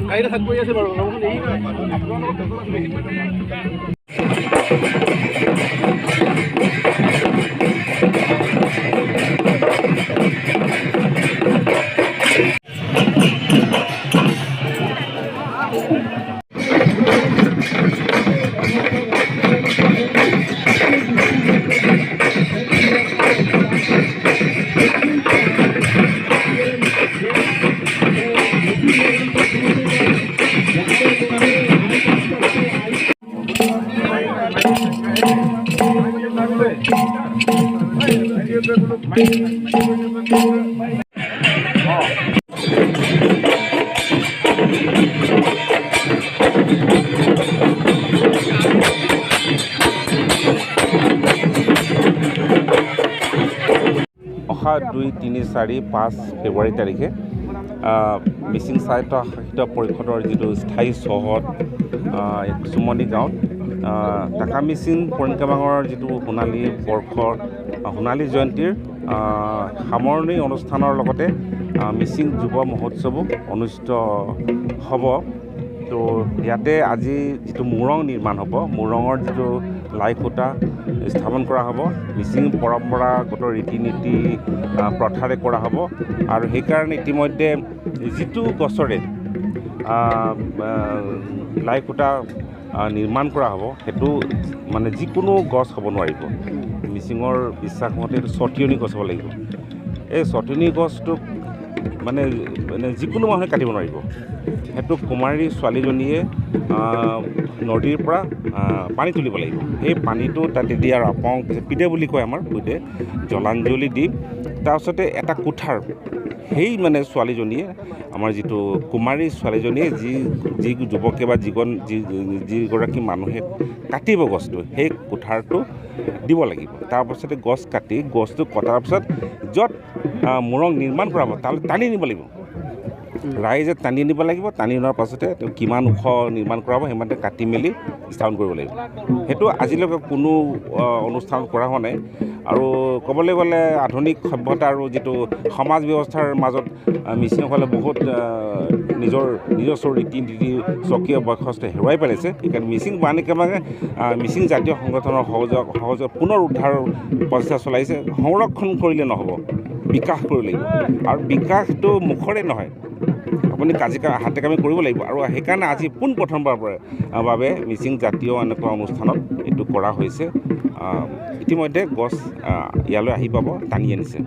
গাড়ীটা থাক কৰি আছে বাৰু অহা 2, 3, 4, 5 ফেব্ৰুৱাৰী তাৰিখে মিচিং স্বায়ত্তশাসিত পৰিষদৰ যিটো স্থায়ী চহৰ চুমনি গাঁৱত টাকা মিচিং পৰংকাবাঙৰ যিটো সোণালী জয়ন্তীৰ সামৰণি অনুষ্ঠানৰ লগতে মিচিং যুৱ মহোৎসৱো অনুষ্ঠিত হ'ব। তো ইয়াতে আজি যিটো মুৰং নিৰ্মাণ হ'ব, মুৰঙৰ যিটো লাই খুঁটা স্থাপন কৰা হ'ব, মিচিং পৰম্পৰাগত ৰীতি নীতি প্ৰথাৰে কৰা হ'ব। আৰু সেইকাৰণে ইতিমধ্যে যিটো গছৰে লাই খুঁটা নিৰ্মাণ কৰা হ'ব সেইটো মানে যিকোনো গছ হ'ব নোৱাৰিব। মিচিঙৰ বিশ্বাস মতে এইটো চটিয়নি গছ হ'ব লাগিব। এই চটিয়নি গছটোক মানে যিকোনো মানুহে কাটিব নোৱাৰিব। সেইটো কুমাৰী ছোৱালীজনীয়ে নদীৰ পৰা পানী তুলিব লাগিব। সেই পানীটো তাতে দি আৰু আপং পিদে বুলি কয় আমাৰ সৈতে জলাঞ্জলি দি তাৰপিছতে এটা কোঠাৰ সেই মানে ছোৱালীজনীয়ে আমাৰ যিটো কুমাৰী ছোৱালীজনীয়ে যি যুৱকে বা যিগৰাকী মানুহে কাটিব গছটো সেই কোঠাৰটো দিব লাগিব। তাৰপাছতে গছ কাটি গছটো কটাৰ পিছত য'ত মুৰং নিৰ্মাণ কৰা হ'ব তালৈ টানি নিব লাগিব। ৰাইজে টানি নিব লাগিব। টানি অনাৰ পাছতে তেওঁ কিমান ওখ নিৰ্মাণ কৰা হ'ব সিমানতে কাটি মেলি স্থাপন কৰিব লাগিব। সেইটো আজিলৈকে কোনো অনুষ্ঠান কৰা হোৱা নাই। আৰু ক'বলৈ গ'লে আধুনিক সভ্যতা আৰু যিটো সমাজ ব্যৱস্থাৰ মাজত মিচিংসকলে বহুত নিজস্ব ৰীতি নীতি স্বকীয় বৈশিষ্ট্য হেৰুৱাই পেলাইছে। সেইকাৰণে মিচিং বাণিজ্যবাঙে মিচিং জাতীয় সংগঠনৰ সহযোগ পুনৰ উদ্ধাৰৰ প্ৰচেষ্টা চলাইছে। সংৰক্ষণ কৰিলে নহ'ব, বিকাশ কৰিব লাগিব। আৰু বিকাশটো মুখৰে নহয়, আপুনি হাতে কামে কৰিব লাগিব। আৰু সেইকাৰণে আজি পোনপ্ৰথমবাৰৰ বাবে মিচিং জাতীয় এনেকুৱা অনুষ্ঠানত এইটো কৰা হৈছে। ইতিমধ্যে গছ ইয়ালৈ আহি পাব, টানি আনিছে।